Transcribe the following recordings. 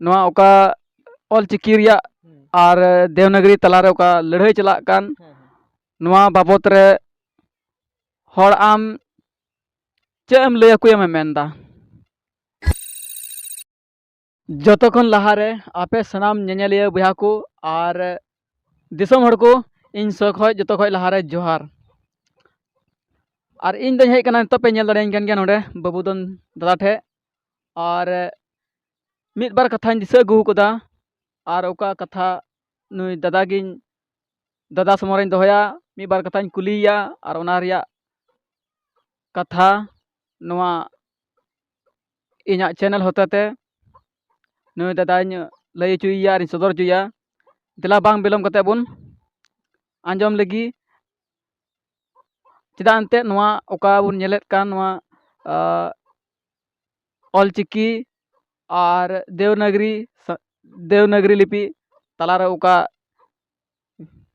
ᱱᱚᱣᱟ ᱚᱠᱟ ᱚᱞᱪᱤᱠᱤ ᱨᱮᱭᱟᱜ ᱟᱨ ᱫᱮᱣᱱᱟᱜᱨᱤ ᱛᱟᱞᱟᱨᱮ ᱚᱠᱟ ᱞᱟᱹᱲᱦᱟᱹᱭ ᱪᱟᱞᱟᱜ ᱠᱟᱱ ᱱᱚᱣᱟ ᱵᱟᱵᱚᱫ ᱨᱮ ᱦᱚᱲ ᱟᱢ ᱪᱮᱫ ᱮᱢ ᱞᱟᱹᱭ ᱟᱠᱚᱭᱮᱢ ᱢᱮᱱᱫᱟ? ᱡᱚᱛᱚ ᱠᱷᱚᱱ ᱞᱟᱦᱟᱨᱮ ᱟᱯᱮ ᱥᱟᱱᱟᱢ ᱧᱮᱧᱮᱞᱤᱭᱟᱹ ᱵᱚᱭᱦᱟ ᱠᱚ ᱟर दिसम हड़ को इन खज जो खज लहारे जोहार और इन दही हेकना नित पे नेल दाड़ेयां गया नोडे बाबूदन दादा ठे और मिद बार कथा दिशा अगू कदा और ओका कथा नुई दादा गिन दादा समोरें दोहया मिद बार कथा कुलिया और ओना रिया कथा नोआ इना चैनल होते नुई दादा लय चुया और सदर चुया दिला बांग बिलम कते बुन आंजम लगी चेदा एंते नोआ ओका बुन नेलेत कान नोआ ऑलचिकी और देवनागरी लिपि तलारे ओका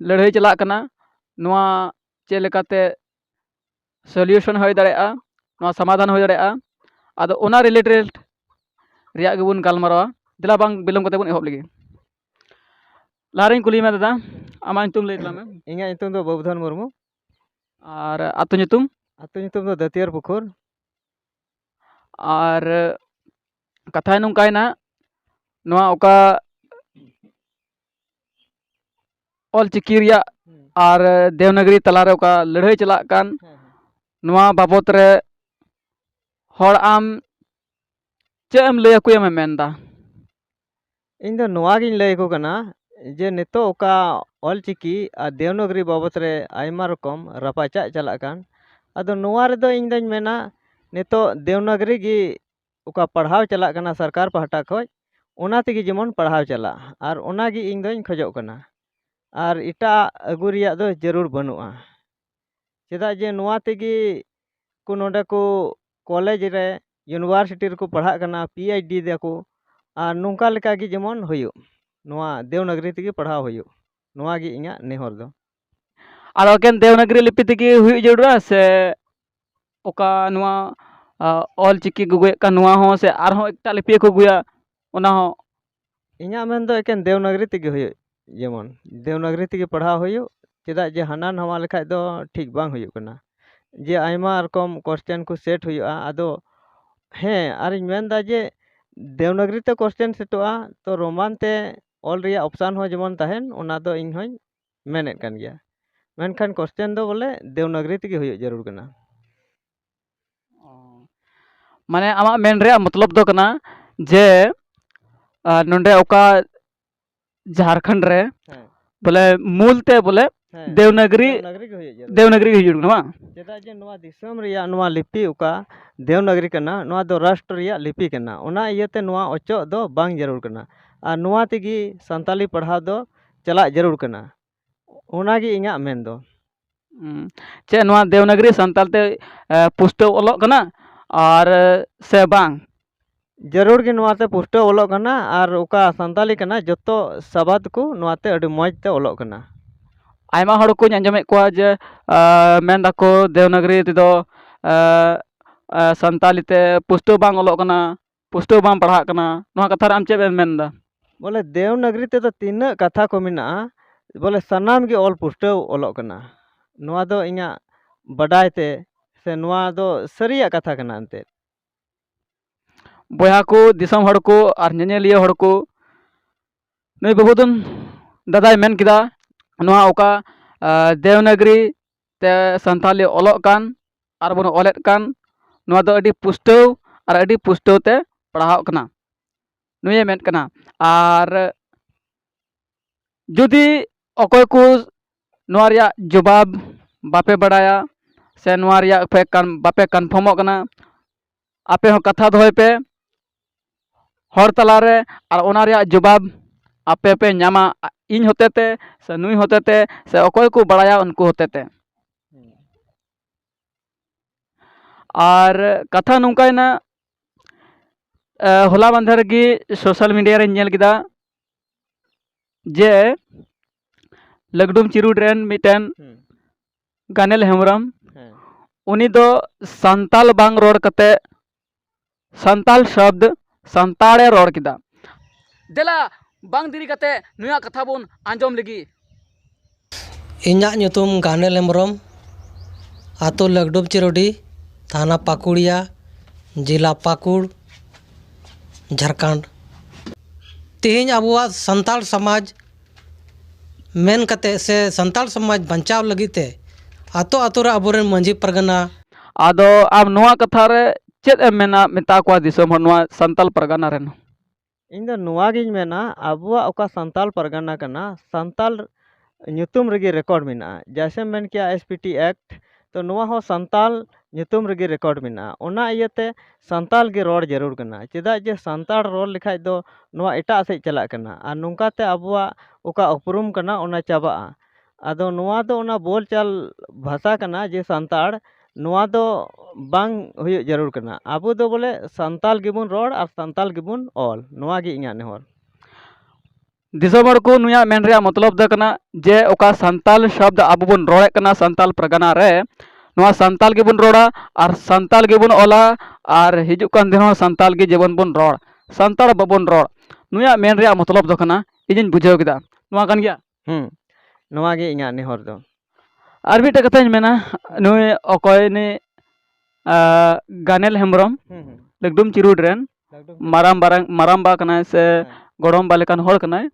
लड़ाई चला कना नोआ चेलेकाते सॉल्यूशन होय दाड़ेया नोआ समाधान होय दाड़ेया आदो ओना रिलेटेड रिया गेबुन गालमारावा दिला बांग बिलम कते बुन एहब लगी लारिन कुली में दादा आमा ᱧᱩᱛᱩᱢ लay तलामे इन्हें ᱧᱩᱛᱩᱢ दो बाबूधन मुर्मू और आतु ᱧᱩᱛᱩᱢ दो दतियर पुखुर और कथा नोंकायना नोआ ओका ऑलचिकी रिया और देवनागरी तलारे ओका लड़ाई चला कान नोआ बाबत रे हड़ आम चेद एम लय आकोयेम मेनदा? इन दो नोआ गिन लय को कना जे नितो ओका ऑलचिकी और देवनागरी बाबत रे आयमा रकम रपाचा चला कान अदो नोआ रे दो इन दोñ मेना नितो देवनागरी गी ओका पढ़ाव चला कना सरकार पहटा खoj ओना तेगी जेमन पढ़ाव चला और ओना गी इन दोñ खोजो कना और इटा अगु रिया दो जरूर बनुआ चेदा जे नोआ तेगी को नोडे को कॉलेज रे यूनिवर्सिटी रे को पढ़ा कना PhD देखो और नोंका लेका गी जेमन होयो नोआ देवनागरी तेगी पढ़ाव होयो नोआ गी इङा नेहर दो और ओकेन देवनागरी लिपि तेगी हुई जरूरा से ओका नोआ ऑलचिकी गुगुए का नोआ हो से आर हो एकटा लिपि को गुया ओना हो इङा मेन दो एकेन देवनागरी तेगी होयो जेमन देवनागरी तेगी पढ़ाव होयो चेदा जे हाना नवा लेखाय दो ठीक बांग होयो कना जे आयमा रकम क्वेश्चन को सेट होयो आदो हे आर इन मेनदा जे देवनागरी ते क्वेश्चन सेटोआ तो रोमान ते ऑल रिया ऑप्शन हो जेमन तहन ओना दो इन होय मेनेत कान गया मेनखान क्वेश्चन दो बोले देवनागरी तेगी होयो जरूर कना माने आमा मेन रे मतलब दो कना जे नोंडे ओका झारखंड रे बोले मूल ते बोले देवनागरी हिजुर कना चेदा जे नोआ दिसम रिया नोआ लिपि ओका देवनागरी कना नोआ दो राष्ट्र रिया लिपि कना ओना इयते नोआ ओचो दो बांग जरूर कना और नोआ तेगी संताली पढ़ाव दो चला जरूर कना ओना गी इङा मेन दो चे नोआ देवनागरी संताल ते पुष्टो ओलो कना और से बांग जरूर गे नोआते पुष्टो ओलो कना और ओका संताली कना जतो शब्द को नोआते अडी मौज ते ओलो कना आयमा हड़ को आंजमेत कोआ जे मेन दाको देवनागरी तेदो संताली ते पुष्टो बांग ओलो कना पुष्टो बांग पढ़ा कना नोआ कथा रे आम चेद एम मेनदा बोले देवनागरी ते तो तीन कथा को मिना बोले सनाम गे ऑल पुष्टो ओलो कना नोआ दो इङा बडाय ते से नोआ दो सरिया कथा कना अंते बया को दिसम हड़ को और नेनेलिया हड़ को नई बाबूदन दादाय मेन किदा नोआ ओका देवनागरी ते संताली ओलोग कान और बन ओलेद कान नोआ दो अडी पुष्टो और अडी पुष्टो ते पढ़ाव कना नुये मेन कना और जुदी अकोय को नोआ रिया जवाब बापे बड़ाया से नोआ रिया पे बापे कन्फर्मो कना आपे हो कथा दोहय पे हर तलारे और ओना रिया जवाब आपे पे नामा इन होतेते से नुई होतेते से अकोय को बड़ाया उनको होतेते और कथा नोंकायना होला बंधर गी सोशल मीडिया रे नेल किदा जे लगडुम चिरुड रेन मिटेन गानेल हेमरम उनी दो संताल बांग रोड कते संताल शब्द संताड़े रोड किदा देला बांग दिरी कते नुया कथा बोन आंजोम लगी। इᱧᱟᱜ ᱧᱩᱛᱩᱢ ᱜᱟᱱᱮᱞ ᱦᱮᱢᱵᱨᱚᱢ, ᱟᱛᱳ ᱞᱟᱜᱰᱩᱵ ᱪᱤᱨᱳᱰᱤ, ᱛᱷᱟᱱᱟ ᱯᱟᱹᱠᱩᱲᱤᱭᱟ, ᱡᱮᱞᱟ ᱯᱟᱹᱠᱩᱲ, ঝাড়খণ্ড। ᱛᱮᱦᱮᱧ ᱟᱵᱚᱣᱟᱜ ᱥᱟᱱᱛᱟᱲ ᱥᱚᱢᱟᱡᱽ ᱢᱮᱱ ᱠᱟᱛᱮ ᱥᱮ ᱥᱟᱱᱛᱟᱲ ᱥᱚᱢᱟᱡᱽ ᱵᱟᱧᱪᱟᱣ ᱞᱟᱹᱜᱤᱫ ᱛᱮ ᱟᱛᱳ ᱟᱛᱳ ᱨᱮ ᱟᱵᱚᱨᱮᱱ ᱢᱟᱺᱡᱷᱤ ᱯᱟᱨᱜᱟᱱᱟ आदो आम नुआ कथा रे चेद एम मेना मेता को दिसम हर नुआ संताल परगना रेन। ᱤᱧ ᱫᱚ ᱱᱚᱣᱟ ᱜᱤᱧ ᱢᱮᱱᱟ ᱟᱵᱚᱣᱟᱜ ᱚᱠᱟ ᱥᱟᱱᱛᱟᱞ ᱯᱟᱨᱜᱟᱱᱟ ᱠᱟᱱᱟ ᱥᱟᱱᱛᱟᱞ ᱧᱩᱛᱩᱢ ᱨᱮᱜᱮ ᱨᱮᱠᱚᱨᱰ ᱢᱮᱱᱟᱜᱼᱟ, ᱡᱮᱭᱥᱮᱢ ᱢᱮᱱ ᱠᱮᱭᱟ SPT Act, तो ᱱᱚᱣᱟ ᱦᱚᱸ ᱥᱟᱱᱛᱟᱞ ᱧᱩᱛᱩᱢ ᱨᱮᱜᱮ ᱨᱮᱠᱚᱨᱰ ᱢᱮᱱᱟᱜᱼᱟ। ᱚᱱᱟ ᱤᱭᱟᱹᱛᱮ ᱥᱟᱱᱛᱟᱞ ᱜᱮ ᱨᱚᱲ ᱡᱟᱹᱨᱩᱲ ᱠᱟᱱᱟ, ᱪᱮᱫᱟᱜ ᱡᱮ ᱥᱟᱱᱛᱟᱲ ᱨᱚᱲ ᱞᱮᱠᱷᱟᱡ ᱫᱚ ᱱᱚᱣᱟ ᱮᱴᱟᱜ ᱥᱮᱫ ᱪᱟᱞᱟᱜ ᱠᱟᱱᱟ ᱟᱨ ᱱᱚᱝᱠᱟᱛᱮ ᱟᱵᱚᱣᱟᱜ ᱚᱠᱟ ᱩᱯᱨᱩᱢ ᱠᱟᱱᱟ ᱚᱱᱟ ᱪᱟᱵᱟᱜᱼᱟ। ᱟᱫᱚ ᱱᱚᱣᱟ ᱫᱚ ᱚᱱᱟ ᱵᱳᱞᱪᱟᱞ ᱵᱷᱟषᱟ ᱠᱟᱱᱟ ᱡᱮ ᱥᱟᱱᱛᱟᱲ, ᱱᱚᱣᱟ ᱫᱚ ᱵᱟᱝ ᱦᱩᱭᱩᱜ ᱡᱟᱹᱨᱩᱲ ᱠᱟᱱᱟ। ᱟᱵᱚ ᱫᱚ ᱵᱚᱞᱮ ᱥᱟᱱᱛᱟᱞ ᱜᱮᱵᱚᱱ ᱨᱚᱲ ᱟᱨ ᱥᱟᱱᱛᱟल ᱜᱮᱵᱚन ᱚᱞ, ᱱᱚᱣᱟ ᱜᱮ ᱤᱧᱟᱹᱜ ᱱᱮᱦᱚᱨ। दिसम हर को नुया मेन रे मतलब द कना जे ओका संताल शब्द आबो बन रोड़े कना संताल परगना रे नुआ संताल के बन रोड़ा और संताल के बन ओला और हिजु कान दिन संताल के जीवन बन रोड़ संताल बबन रोड़ नुया मेन रे मतलब द कना इजिन बुझाव किदा नुआ कान गया। नोवा गे इᱧᱟᱜ ᱱᱮᱦᱚᱨ ᱫᱚ। और भी कथाᱧ मेना नुई अकय ने गानेल हेम्ब्रम लगडुम चिरुड रेन माराम बा कना से गड़म बा लेकान होड़ कनाय।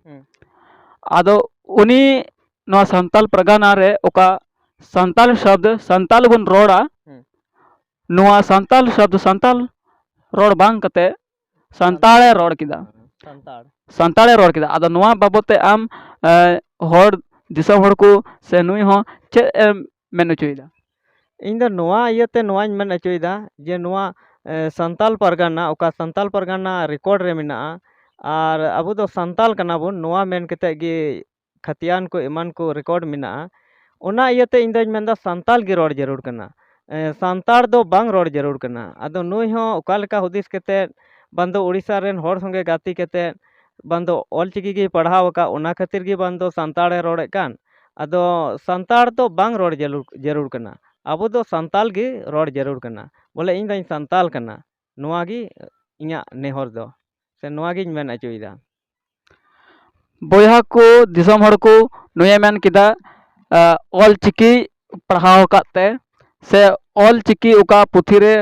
आदो उनी नवा संताल परगना रे ओका संताल शब्द संताल बन रोड़ा नवा संताल शब्द संताल रोड़ बांग कते संताले रोड़ किदा संताले रोड़ किदा। आदो नवा बाबते आम होड़ दिसम होड़ को से नुई हो चे मेन चुइदा। ᱤᱧ ᱫᱚ ᱱᱚᱣᱟ ᱤᱭᱟᱹᱛᱮ ᱱᱚᱣᱟᱧ ᱢᱮᱱ ᱚᱪᱚᱭᱮᱫᱟ ᱡᱮ ᱱᱚᱣᱟ ᱥᱟᱱᱛᱟᱞ ᱯᱟᱨᱜᱟᱱᱟ ᱚᱠᱟ ᱥᱟᱱᱛᱟᱞ ᱯᱟᱨᱜᱟᱱᱟ ᱨᱮᱠᱚᱨᱰ ᱨᱮ ᱢᱮᱱᱟᱜᱼᱟ ᱟᱨ ᱟᱵᱚ ᱫᱚ ᱥᱟᱱᱛᱟᱞ ᱠᱟᱱᱟ ᱵᱚᱱ, ᱱᱚᱣᱟ ᱢᱮᱱ ᱠᱟᱛᱮᱫ ᱜᱮ ᱠᱷᱟᱹᱛᱤᱭᱟᱱ ko ᱮᱢᱟᱱ ko ᱨᱮᱠᱚᱨᱰ ᱢᱮᱱᱟᱜᱼᱟ। ᱚᱱᱟ ᱤᱭᱟᱹᱛᱮ ᱤᱧ ᱫᱚᱧ ᱢᱮᱱᱫᱟ ᱥᱟᱱᱛᱟᱞ ᱜᱮ ᱨᱚᱲ ᱡᱟᱹᱨᱩᱲ ᱠᱟᱱᱟ, ᱥᱟᱱᱛᱟᱲ ᱫᱚ ᱵᱟᱝ ᱨᱚᱲ ᱡᱟᱹᱨᱩᱲ ᱠᱟᱱᱟ। ᱟᱫᱚ ᱱᱩᱭ ᱦᱚᱸ ᱚᱠᱟ ᱞᱮᱠᱟ ᱦᱩᱫᱤᱥ ᱠᱟᱛᱮᱫ ᱵᱟᱝ ᱫᱚ ᱩᱲᱤᱥᱥᱟ ᱨᱮᱱ ᱦᱚᱲ ᱥᱚᱸᱜᱮ ᱜᱟᱛᱮ ᱠᱟᱛᱮᱫ ᱵᱟᱝ ᱫᱚ ᱚᱞᱪᱤᱠᱤ ᱜᱮ ᱯᱟᱲᱦᱟᱣ ᱟᱠᱟᱫ, ᱚᱱᱟ ᱠᱷᱟᱹᱛᱤᱨ ᱜᱮ ᱵᱟᱝ ᱫᱚ ᱥᱟᱱᱛᱟᱲᱮ ᱨᱚᱲᱮᱫ ᱠᱟᱱ। ᱟᱫᱚ ᱥᱟᱱᱛᱟᱲ ᱫᱚ ᱵᱟᱝ ᱨᱚᱲ ᱡᱟᱹᱨᱩᱲ ᱠᱟᱱᱟ, ᱟᱵᱚ ᱫᱚ ᱥᱟᱱᱛᱟᱞ ᱜᱮ ᱨᱚᱲ ᱡᱟᱹᱨᱩᱲ ᱠᱟᱱᱟ। ᱵᱚᱞᱮ ᱤᱧ ᱫᱚᱧ ᱥᱟᱱᱛᱟᱞ ᱠᱟᱱᱟ, ᱱᱚᱣᱟ ᱜᱮ ᱤᱧᱟᱹᱜ ᱱᱮᱦᱚᱨ ᱫᱚ ᱥᱮ ᱱᱚᱣᱟ ᱜᱤᱧ ᱢᱮᱱ ᱚᱪᱚᱭᱮᱫᱟ। बोया को दिसम हर को नुए मेन किदा ऑल चिकी पढ़ाव काते से ऑल चिकी उका पुथी रे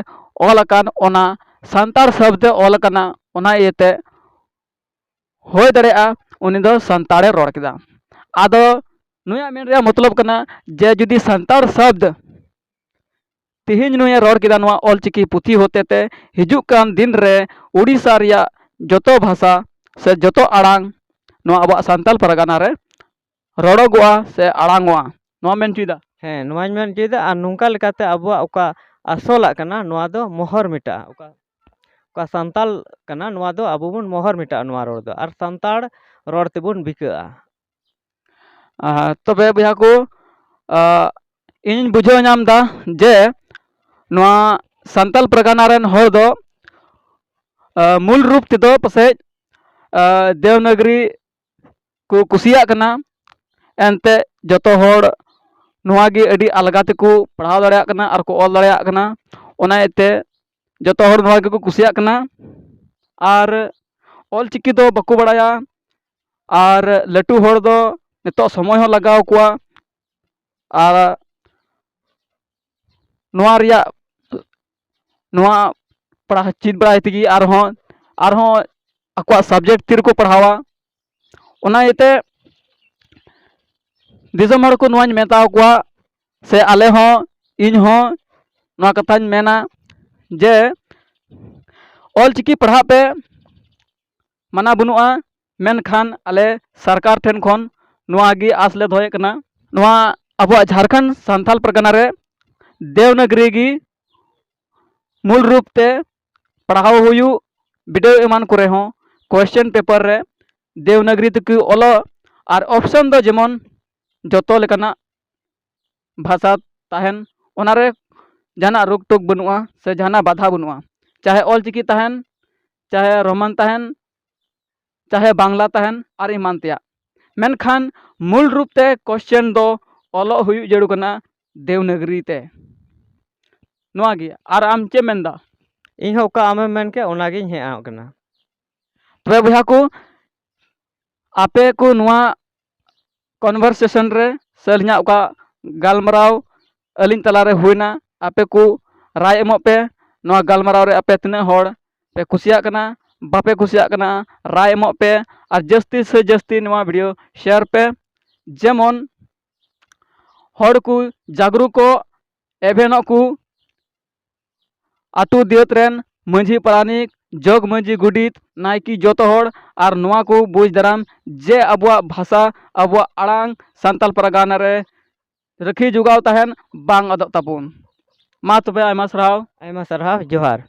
ऑल अकान ओना संतार शब्द ऑल कना ओना इयते होय दरेआ उनी दो संताड़े रोड़ किदा। आदो नुया मेन रे मतलब कना जे जुदी संतार शब्द तिहिन नुया रोड़ किदा नुआ ऑल चिकी पुथी होते ते हिजुक कान दिन रे उड़ीसा रिया जतो भाषा से जतो आड़ांग नुआ अब संताल परगना रे रोड़ोगोआ से आड़ांगोआ नुआ मेन चुइदा। ᱦᱮᱸ ᱱᱚᱣᱟᱧ ᱢᱮᱱ ᱚᱪᱚᱭᱮᱫᱟ ᱟᱨ ᱱᱚᱝᱠᱟ ᱞᱮᱠᱟᱛᱮ ᱟᱵᱚᱣᱟᱜ ᱚᱠᱟ ᱟᱥᱚᱞᱟᱜ ᱠᱟᱱᱟ ᱱᱚᱣᱟ ᱫᱚ ᱢᱚᱦᱚᱨ ᱢᱮᱴᱟᱜᱼᱟ। ᱚᱠᱟ ᱥᱟᱱᱛᱟᱞ ᱠᱟᱱᱟ ᱱᱚᱣᱟ ᱫᱚ ᱟᱵᱚ ᱵᱚᱱ ᱢᱚᱦᱚᱨ ᱢᱮᱴᱟᱜᱼᱟ ᱱᱚᱣᱟ ᱨᱚᱲ ᱫᱚ, ᱟᱨ ᱥᱟᱱᱛᱟᱲ ᱨᱚᱲ तेबᱚन ᱵᱤᱠᱟᱹᱜᱼᱟ। तबे बया को इन बुझाव नाम दा जे नुआ संताल परगना रेन होड़ दो मूल रूप तेदो पसे देवनागरी को कुसिया कना एनते जतो होड़ नुआ गे अडी अलगा तेको पढ़ाव दाड़ेया कना और को ऑल दाड़ेया कना, ओना एते जतो होड़ नुआ गे को कुसिया कना और ऑल चिकी दो बको बड़ाया और लटू होड़ दो नितो समय हो लगाव कुआ और नुआ रिया नुआ पढ़ा चीज बड़ाई तेगी और अक्वा सब्जेक्ट तिर को पढ़ावा। ओना इते दिसम हर को नुआñ मेताव कुआ से आले हो इन हो नुआ कथाñ मेना जे ऑल चिकी पढ़ा पे मना बनुआ, मेनखान आले सरकार ठेन खन नुआ गी आसले दोहे कना नुआ अबुआ झारखंड संथाल परगना रे देवनागरी गी मूल रूप ते पढ़ाव हुयु वीडियो एमान करे हो क्वेश्चन पेपर रे देवनागरी तक ओलो और ऑप्शन दो जेमन जतो लेकना भाषा ताहेन ओनारे जाना रोक टोक बनुआ से जाना बाधा बनुआ, चाहे ऑल चिकी ताहेन चाहे रोमन ताहेन चाहे बांग्ला ताहेन और ईमान तेया, मेनखान मूल रूप ते क्वेश्चन दो ओलो हुयु जड़ू कना देवनागरी ते नुआ गे। और आम चे मेनदा ᱤᱧ ᱦᱚᱸ ᱚᱠᱟ ᱟᱢᱮᱢ ᱢᱮᱱ ᱠᱮᱫ ᱚᱱᱟᱜᱤᱧ ᱦᱮᱡ ᱟᱠᱟᱱᱟ। तबे बया को आपे को नुआ कन्वर्सेशन रे से अलिᱧᱟᱜ ओका गालमराव अलिᱧ तलारे हुईना आपे को राय एमोग पे नुआ गालमराव रे आपे तिना हड़ पे कुसिया कना बापे कुसिया कना राय एमोग पे और जस्ती से जस्ती नुआ वीडियो शेयर पे जेमन हड़ को जागरूक को एभेनों को आतु दियत रेन मंझी पारानिक जग मंझी गुडित नायकी जोतो हड़ और नुआ को बुझ दाराम जे अबुआ भाषा अबुआ आड़ांग सान्ताल परगाना रे रखी जुगाव तहन बांग अदब ताबुन मा तबे आयमा सारहाव जोहार।